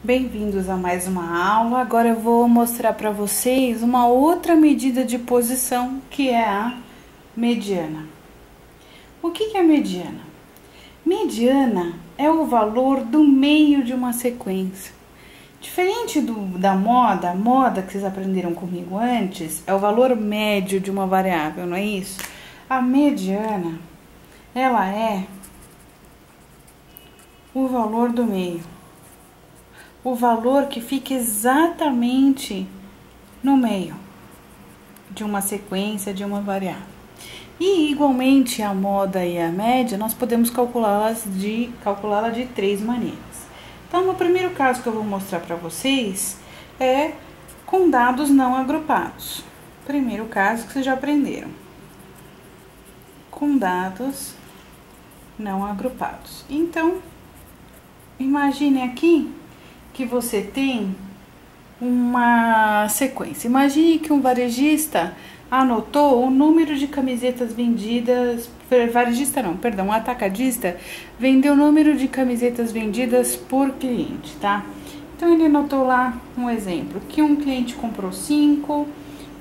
Bem-vindos a mais uma aula. Agora eu vou mostrar para vocês uma outra medida de posição, que é a mediana. O que é a mediana? Mediana é o valor do meio de uma sequência. Diferente da moda, a moda que vocês aprenderam comigo antes é o valor médio de uma variável, não é isso? A mediana, ela é o valor do meio. O valor que fica exatamente no meio de uma sequência, de uma variável. E igualmente a moda e a média, nós podemos calculá-la de três maneiras. Então, no primeiro caso que eu vou mostrar para vocês é com dados não agrupados. Primeiro caso que vocês já aprenderam. Com dados não agrupados. Então, imagine aqui que você tem uma sequência. Imagine que um varejista anotou o número de camisetas vendidas, um atacadista vendeu o número de camisetas vendidas por cliente, tá? Então ele anotou lá um exemplo, que um cliente comprou 5,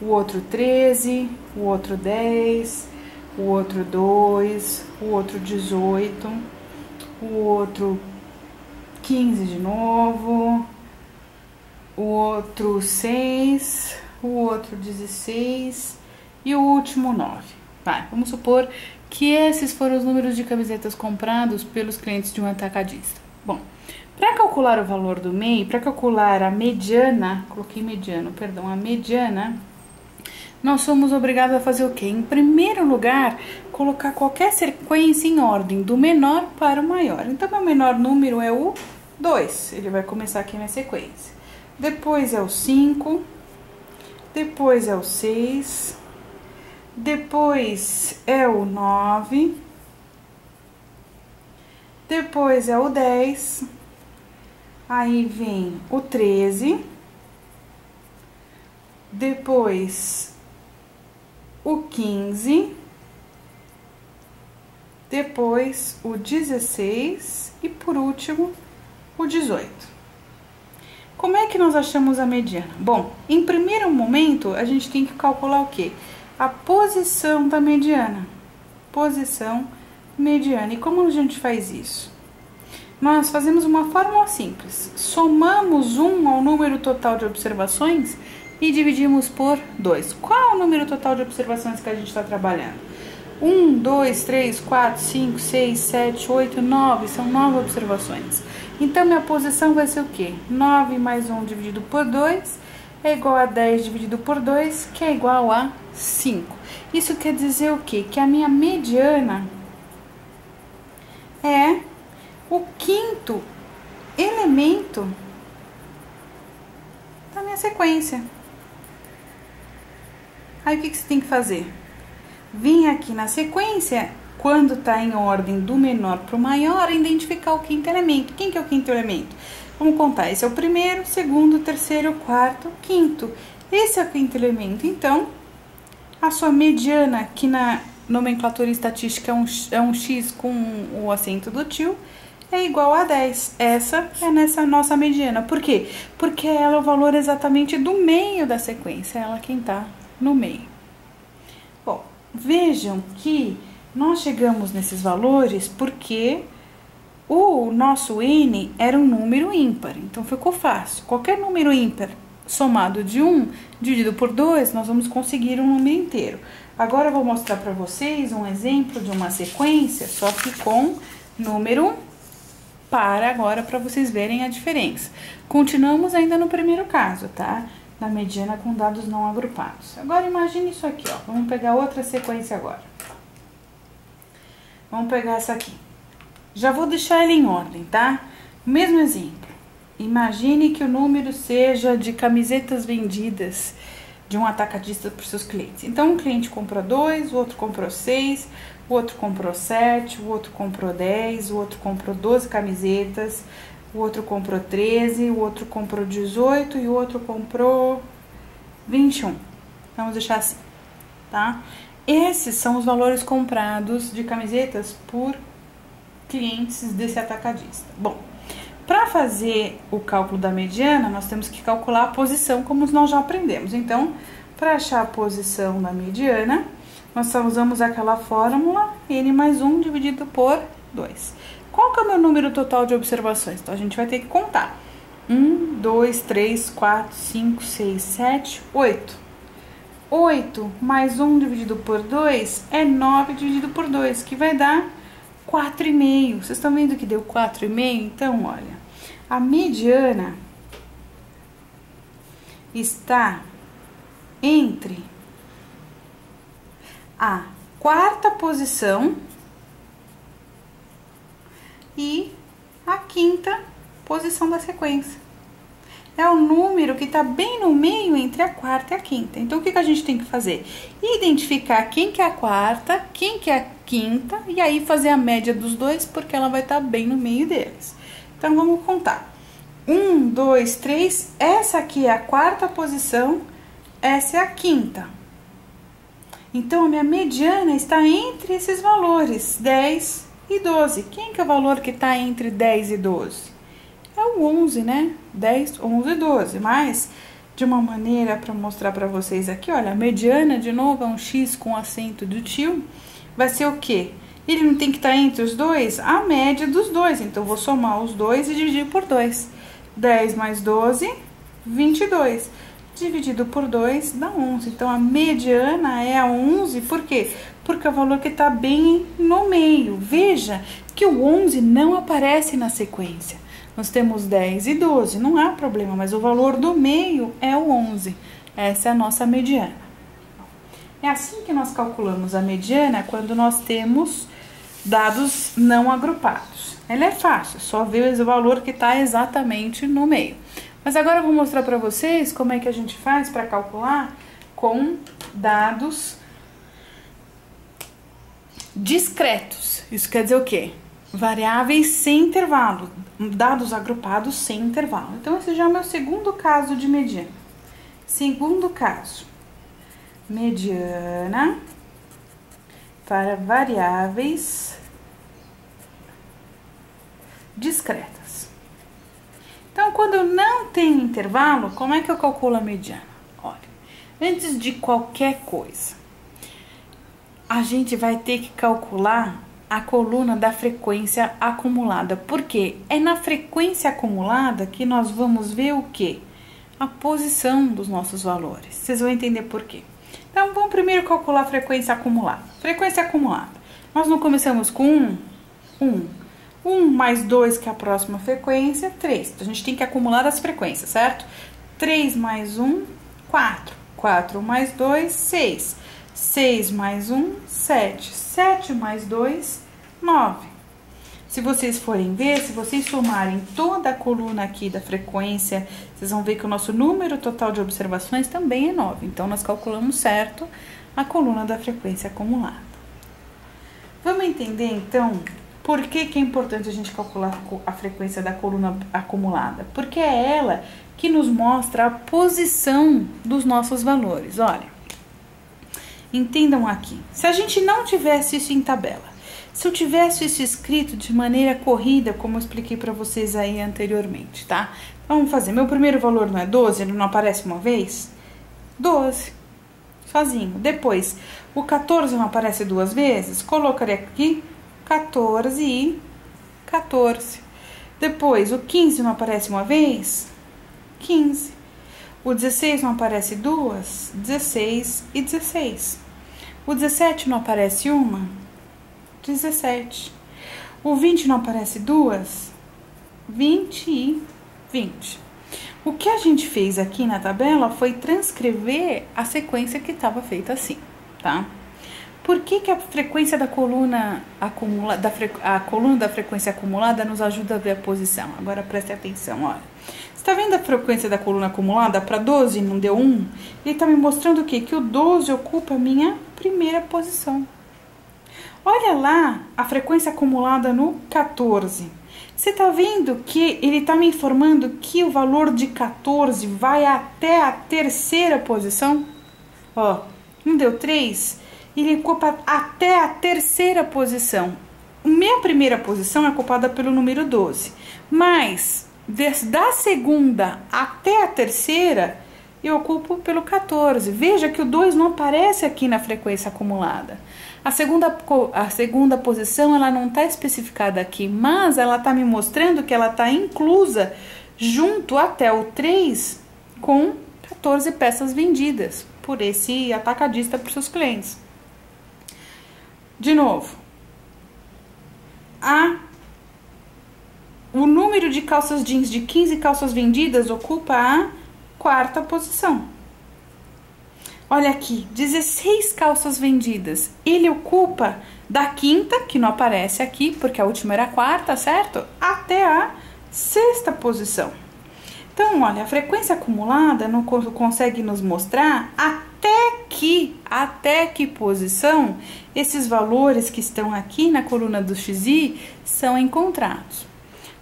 o outro 13, o outro 10, o outro 2, o outro 18, o outro 15 de novo, o outro 6, o outro 16 e o último 9. Vai, vamos supor que esses foram os números de camisetas comprados pelos clientes de um atacadista. Bom, para calcular o valor do meio, para calcular a mediana, a mediana, nós somos obrigados a fazer o quê? Em primeiro lugar, colocar qualquer sequência em ordem do menor para o maior. Então, meu menor número é o 2, ele vai começar aqui na sequência. Depois é o 5, depois é o 6, depois é o 9, depois é o 10, aí vem o 13, depois o 15, depois o 16 e por último o 18. Como é que nós achamos a mediana? Bom, em primeiro momento, a gente tem que calcular o quê? A posição da mediana. Posição mediana. E como a gente faz isso? Nós fazemos uma fórmula simples. Somamos 1 ao número total de observações e dividimos por 2. Qual é o número total de observações que a gente está trabalhando? 1, 2, 3, 4, 5, 6, 7, 8, 9. São 9 observações. Então, minha posição vai ser o quê? 9 mais 1 dividido por 2 é igual a 10 dividido por 2, que é igual a 5. Isso quer dizer o quê? Que a minha mediana é o quinto elemento da minha sequência. Aí, o que você tem que fazer? Vim aqui na sequência, quando está em ordem do menor para o maior, identificar o quinto elemento. Quem que é o quinto elemento? Vamos contar. Esse é o primeiro, segundo, terceiro, quarto, quinto. Esse é o quinto elemento. Então, a sua mediana, que na nomenclatura estatística é um x com o acento do tio, é igual a 10. Essa é nessa nossa mediana. Por quê? Porque ela é o valor exatamente do meio da sequência. Ela quem está no meio. Bom, vejam que nós chegamos nesses valores porque o nosso n era um número ímpar, então ficou fácil. Qualquer número ímpar somado de 1 dividido por 2, nós vamos conseguir um número inteiro. Agora eu vou mostrar para vocês um exemplo de uma sequência, só que com número par agora, para vocês verem a diferença. Continuamos ainda no primeiro caso, tá? Da mediana com dados não agrupados. Agora imagine isso aqui, ó. Vamos pegar outra sequência agora. Vamos pegar essa aqui. Já vou deixar ela em ordem, tá? Mesmo exemplo. Imagine que o número seja de camisetas vendidas de um atacadista para os seus clientes. Então, um cliente comprou 2, o outro comprou 6, o outro comprou 7, o outro comprou 10, o outro comprou 12 camisetas, o outro comprou 13, o outro comprou 18 e o outro comprou 21. Vamos deixar assim, tá? Esses são os valores comprados de camisetas por clientes desse atacadista. Bom, para fazer o cálculo da mediana, nós temos que calcular a posição, como nós já aprendemos. Então, para achar a posição da mediana, nós só usamos aquela fórmula n mais 1 dividido por 2. Qual que é o meu número total de observações? Então, a gente vai ter que contar. 1, 2, 3, 4, 5, 6, 7, 8. 8 mais 1 dividido por 2 é 9 dividido por 2, que vai dar 4,5. Vocês estão vendo que deu 4,5? Então, olha, a mediana está entre a quarta posição e a quinta posição da sequência. É o número que está bem no meio entre a quarta e a quinta. Então, o que a gente tem que fazer? Identificar quem que é a quarta, quem que é a quinta, e aí fazer a média dos dois, porque ela vai estar bem no meio deles. Então, vamos contar. 1, 2, 3, essa aqui é a quarta posição, essa é a quinta. Então, a minha mediana está entre esses valores, 10 e 12. Quem que é o valor que está entre 10 e 12? É o 11, né? 10, 11 e 12. Mas, de uma maneira para mostrar para vocês aqui, olha, a mediana, de novo, é um x com acento do tio. Vai ser o quê? Ele não tem que estar entre os dois? A média dos dois. Então, eu vou somar os dois e dividir por 2. 10 mais 12, 22. Dividido por 2 dá 11. Então, a mediana é a 11, por quê? Porque é o valor que está bem no meio. Veja que o 11 não aparece na sequência. Nós temos 10 e 12, não há problema, mas o valor do meio é o 11. Essa é a nossa mediana. É assim que nós calculamos a mediana quando nós temos dados não agrupados. Ela é fácil, só ver o valor que está exatamente no meio. Mas agora eu vou mostrar para vocês como é que a gente faz para calcular com dados discretos. Isso quer dizer o quê? Variáveis sem intervalo, dados agrupados sem intervalo. Então, esse já é o meu segundo caso de mediana. Segundo caso, mediana para variáveis discretas. Então, quando eu não tenho intervalo, como é que eu calculo a mediana? Olha, antes de qualquer coisa, a gente vai ter que calcular a coluna da frequência acumulada. Por quê? É na frequência acumulada que nós vamos ver o quê? A posição dos nossos valores. Vocês vão entender por quê. Então, vamos primeiro calcular a frequência acumulada. Frequência acumulada. Nós não começamos com 1. 1 mais 2, que é a próxima frequência, 3. Então, a gente tem que acumular as frequências, certo? 3 mais 1, 4. 4 mais 2, 6. 6 mais 1, 7. 7 mais 2, 9. Se vocês forem ver, se vocês somarem toda a coluna aqui da frequência, vocês vão ver que o nosso número total de observações também é 9. Então, nós calculamos certo a coluna da frequência acumulada. Vamos entender, então, por que é importante a gente calcular a frequência da coluna acumulada? Porque é ela que nos mostra a posição dos nossos valores. Olha, entendam aqui. Se a gente não tivesse isso em tabela, se eu tivesse isso escrito de maneira corrida, como eu expliquei para vocês aí anteriormente, tá? Vamos fazer. Meu primeiro valor não é 12? Ele não aparece uma vez? 12. Sozinho. Depois, o 14 não aparece duas vezes? Colocarei aqui 14 e 14. Depois, o 15 não aparece uma vez? 15. O 16 não aparece duas? 16 e 16. O 17 não aparece uma? 17. O 20 não aparece duas? 20 e 20. O que a gente fez aqui na tabela foi transcrever a sequência que estava feita assim, tá? Por que a frequência da coluna acumulada, a coluna da frequência acumulada nos ajuda a ver a posição? Agora preste atenção, olha. Você tá vendo a frequência da coluna acumulada para 12 não deu 1? Ele tá me mostrando o quê? Que o 12 ocupa a minha primeira posição. Olha lá a frequência acumulada no 14. Você tá vendo que ele tá me informando que o valor de 14 vai até a terceira posição? Ó, não deu 3? Ele ocupa até a terceira posição. Minha primeira posição é ocupada pelo número 12. Mas da segunda até a terceira, eu ocupo pelo 14. Veja que o 2 não aparece aqui na frequência acumulada. A segunda posição, ela não está especificada aqui, mas ela está me mostrando que ela está inclusa junto até o 3 com 14 peças vendidas por esse atacadista para os seus clientes. De novo, o número de calças jeans de 15 calças vendidas ocupa a quarta posição. Olha aqui, 16 calças vendidas. Ele ocupa da quinta, que não aparece aqui, porque a última era a quarta, certo? Até a sexta posição. Então, olha, a frequência acumulada não consegue nos mostrar até que posição esses valores que estão aqui na coluna do XY são encontrados.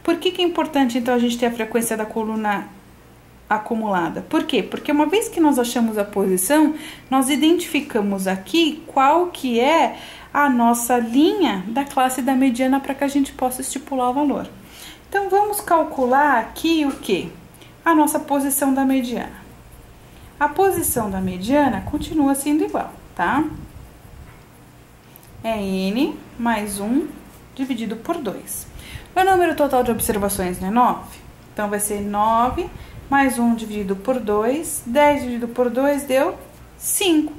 Por que é importante, então, a gente ter a frequência da coluna acumulada? Por quê? Porque uma vez que nós achamos a posição, nós identificamos aqui qual que é a nossa linha da classe da mediana para que a gente possa estipular o valor. Então, vamos calcular aqui o quê? A nossa posição da mediana. A posição da mediana continua sendo igual, tá? É N mais 1 dividido por 2. O número total de observações não é 9? Então, vai ser 9 mais 1 dividido por 2. 10 dividido por 2 deu 5.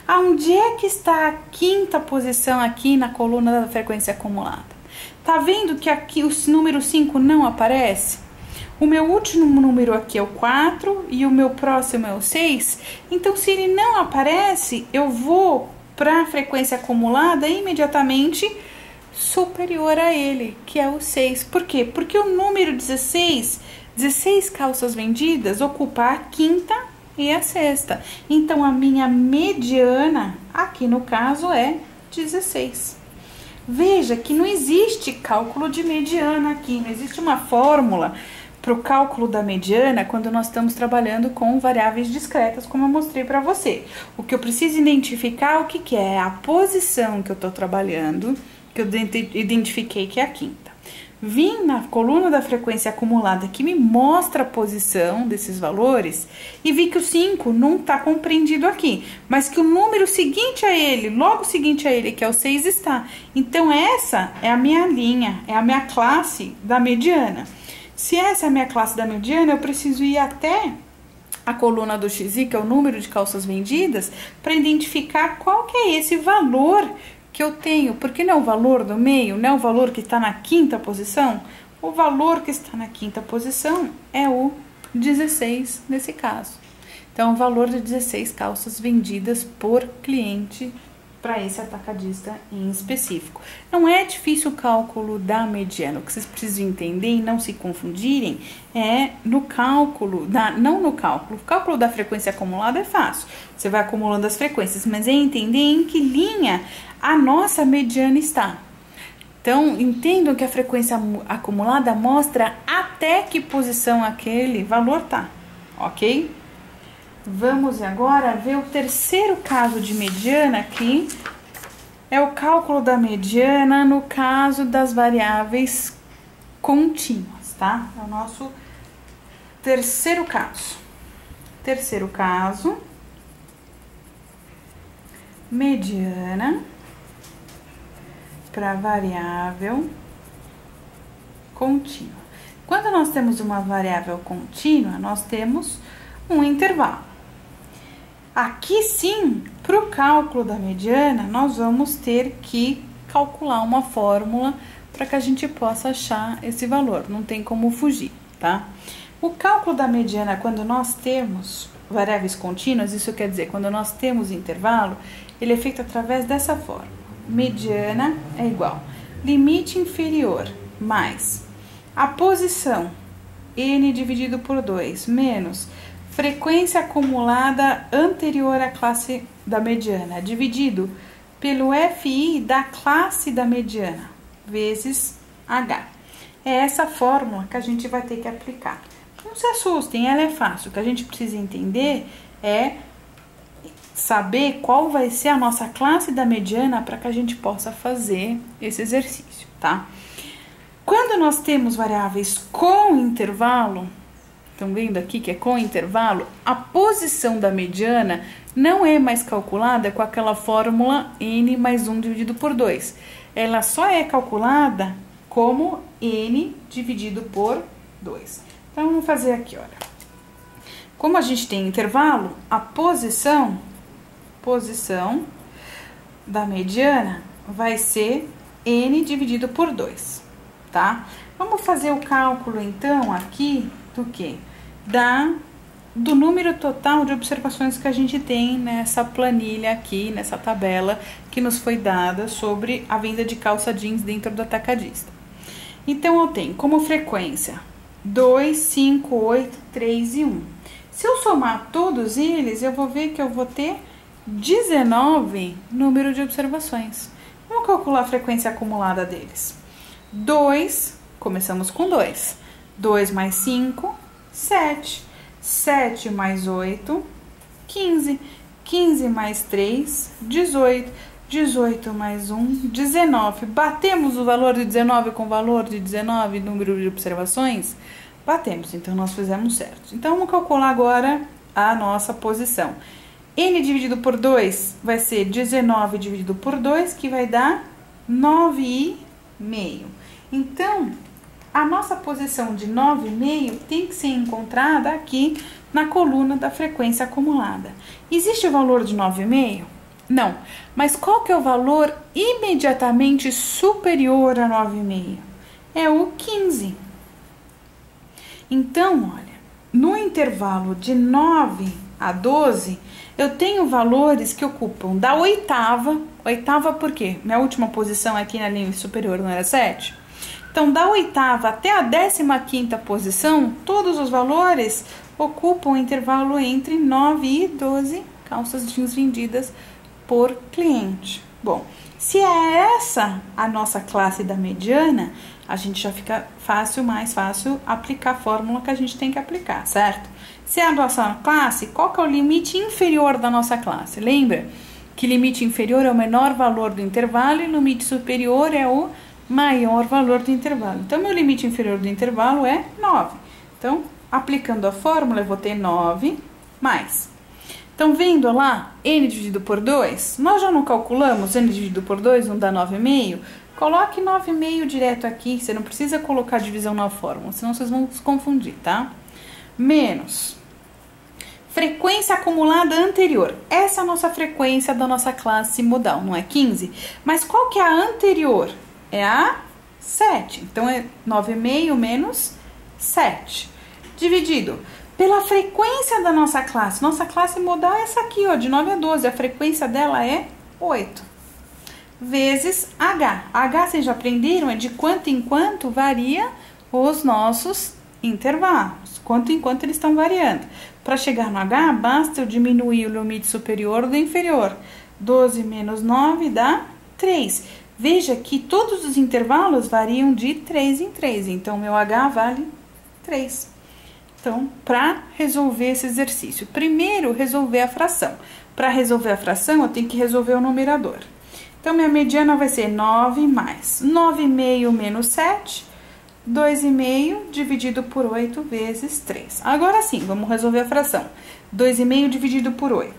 Aonde é que está a quinta posição aqui na coluna da frequência acumulada? Tá vendo que aqui o número 5 não aparece? O meu último número aqui é o 4 e o meu próximo é o 6. Então, se ele não aparece, eu vou para a frequência acumulada imediatamente superior a ele, que é o 6. Por quê? Porque o número 16 calças vendidas ocupa a quinta e a sexta. Então, a minha mediana, aqui no caso, é 16. Veja que não existe cálculo de mediana aqui, não existe uma fórmula para o cálculo da mediana quando nós estamos trabalhando com variáveis discretas, como eu mostrei para você. O que eu preciso identificar, o que é a posição que eu estou trabalhando, que eu identifiquei que é a quinta. Vim na coluna da frequência acumulada que me mostra a posição desses valores e vi que o 5 não está compreendido aqui, mas que o número seguinte a ele, logo seguinte a ele, que é o 6, está. Então, essa é a minha linha, é a minha classe da mediana. Se essa é a minha classe da mediana, eu preciso ir até a coluna do XY, que é o número de calças vendidas, para identificar qual que é esse valor que eu tenho, porque não é o valor do meio, não é o valor que está na quinta posição. O valor que está na quinta posição é o 16 nesse caso. Então, o valor de 16 calças vendidas por cliente para esse atacadista em específico. Não é difícil o cálculo da mediana. O que vocês precisam entender e não se confundirem é no cálculo, não no cálculo. O cálculo da frequência acumulada é fácil. Você vai acumulando as frequências, mas é entender em que linha a nossa mediana está. Então, entendam que a frequência acumulada mostra até que posição aquele valor tá, ok? Vamos agora ver o terceiro caso de mediana aqui. É o cálculo da mediana no caso das variáveis contínuas, tá? É o nosso terceiro caso. Terceiro caso, mediana para variável contínua. Quando nós temos uma variável contínua, nós temos um intervalo. Aqui sim, para o cálculo da mediana, nós vamos ter que calcular uma fórmula para que a gente possa achar esse valor, não tem como fugir, tá? O cálculo da mediana, quando nós temos variáveis contínuas, isso quer dizer, quando nós temos intervalo, ele é feito através dessa fórmula. Mediana é igual limite inferior mais a posição, n dividido por 2, menos frequência acumulada anterior à classe da mediana, dividido pelo FI da classe da mediana, vezes H. É essa fórmula que a gente vai ter que aplicar. Não se assustem, ela é fácil. O que a gente precisa entender é saber qual vai ser a nossa classe da mediana para que a gente possa fazer esse exercício, tá? Quando nós temos variáveis com intervalo, estão vendo aqui que é com intervalo, a posição da mediana não é mais calculada com aquela fórmula n mais 1 dividido por 2. Ela só é calculada como n dividido por 2. Então, vamos fazer aqui, olha. Como a gente tem intervalo, a posição da mediana vai ser n dividido por 2, tá? Vamos fazer o cálculo, então, aqui do quê? Do número total de observações que a gente tem nessa planilha aqui, nessa tabela que nos foi dada sobre a venda de calça jeans dentro do atacadista. Então, eu tenho como frequência 2, 5, 8, 3 e 1. Se eu somar todos eles, eu vou ver que eu vou ter 19 número de observações. Vamos calcular a frequência acumulada deles. 2, começamos com 2. 2 mais 5, 7. 7 mais 8, 15. 15 mais 3, 18. 18 mais 1, 19. Batemos o valor de 19 com o valor de 19, número de observações? Batemos, então nós fizemos certo. Então, vamos calcular agora a nossa posição. N dividido por 2 vai ser 19 dividido por 2, que vai dar 9,5. Então, a nossa posição de 9,5 tem que ser encontrada aqui na coluna da frequência acumulada. Existe o valor de 9,5? Não. Mas qual que é o valor imediatamente superior a 9,5? É o 15. Então, olha, no intervalo de 9 a 12, eu tenho valores que ocupam da oitava por quê? Minha última posição aqui na linha superior não era 7? Então, da oitava até a 15ª posição, todos os valores ocupam o intervalo entre 9 e 12 calças jeans vendidas por cliente. Bom, se é essa a nossa classe da mediana, a gente já fica mais fácil aplicar a fórmula que a gente tem que aplicar, certo? Se é a nossa classe, qual que é o limite inferior da nossa classe? Lembra que limite inferior é o menor valor do intervalo e limite superior é o maior valor do intervalo. Então, meu limite inferior do intervalo é 9. Então, aplicando a fórmula, eu vou ter 9 mais. Então, vendo lá, n dividido por 2, nós já não calculamos n dividido por 2, não dá 9,5? Coloque 9,5 direto aqui, você não precisa colocar divisão na fórmula, senão vocês vão se confundir, tá? Menos frequência acumulada anterior. Essa é a nossa frequência da nossa classe modal, não é 15? Mas qual que é a anterior? É a 7. Então, é 9,5 menos 7. Dividido pela frequência da nossa classe. Nossa classe modal é essa aqui, ó, de 9 a 12. A frequência dela é 8. Vezes H. H, vocês já aprenderam, é de quanto em quanto varia os nossos intervalos. Quanto em quanto eles estão variando. Para chegar no H, basta eu diminuir o limite superior do inferior. 12 menos 9 dá 3. Veja que todos os intervalos variam de 3 em 3. Então, meu H vale 3. Então, para resolver esse exercício, primeiro resolver a fração. Para resolver a fração, eu tenho que resolver o numerador. Então, minha mediana vai ser 9 mais 9,5 menos 7, 2,5 dividido por 8 vezes 3. Agora sim, vamos resolver a fração. 2,5 dividido por 8.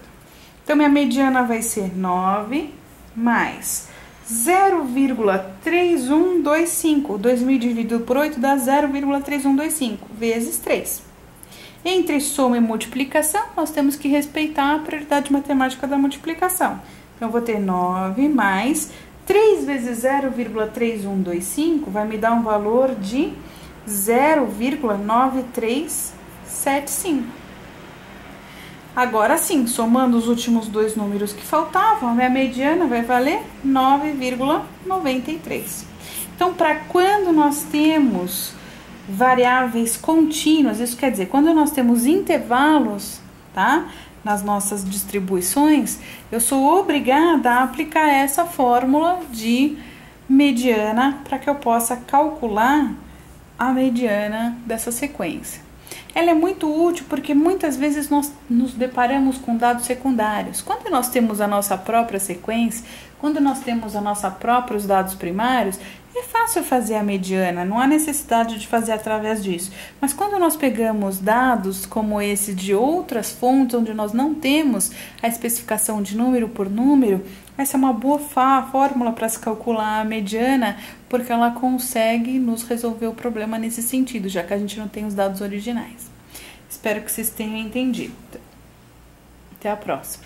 Então, minha mediana vai ser 9 mais 0,3125. 2.000 dividido por 8 dá 0,3125 vezes 3. Entre soma e multiplicação, nós temos que respeitar a prioridade matemática da multiplicação. Então, eu vou ter 9 mais 3 vezes 0,3125 vai me dar um valor de 0,9375. Agora sim, somando os últimos dois números que faltavam, a minha mediana vai valer 9,93. Então, para quando nós temos variáveis contínuas, isso quer dizer, quando nós temos intervalos, tá? Nas nossas distribuições, eu sou obrigada a aplicar essa fórmula de mediana para que eu possa calcular a mediana dessa sequência. Ela é muito útil porque muitas vezes nós nos deparamos com dados secundários. Quando nós temos a nossa própria sequência, quando nós temos a nossa próprios dados primários, É fácil fazer a mediana, não há necessidade de fazer através disso. Mas quando nós pegamos dados como esse de outras fontes, onde nós não temos a especificação de número por número, essa é uma boa fórmula para se calcular a mediana, porque ela consegue nos resolver o problema nesse sentido, já que a gente não tem os dados originais. Espero que vocês tenham entendido. Até a próxima.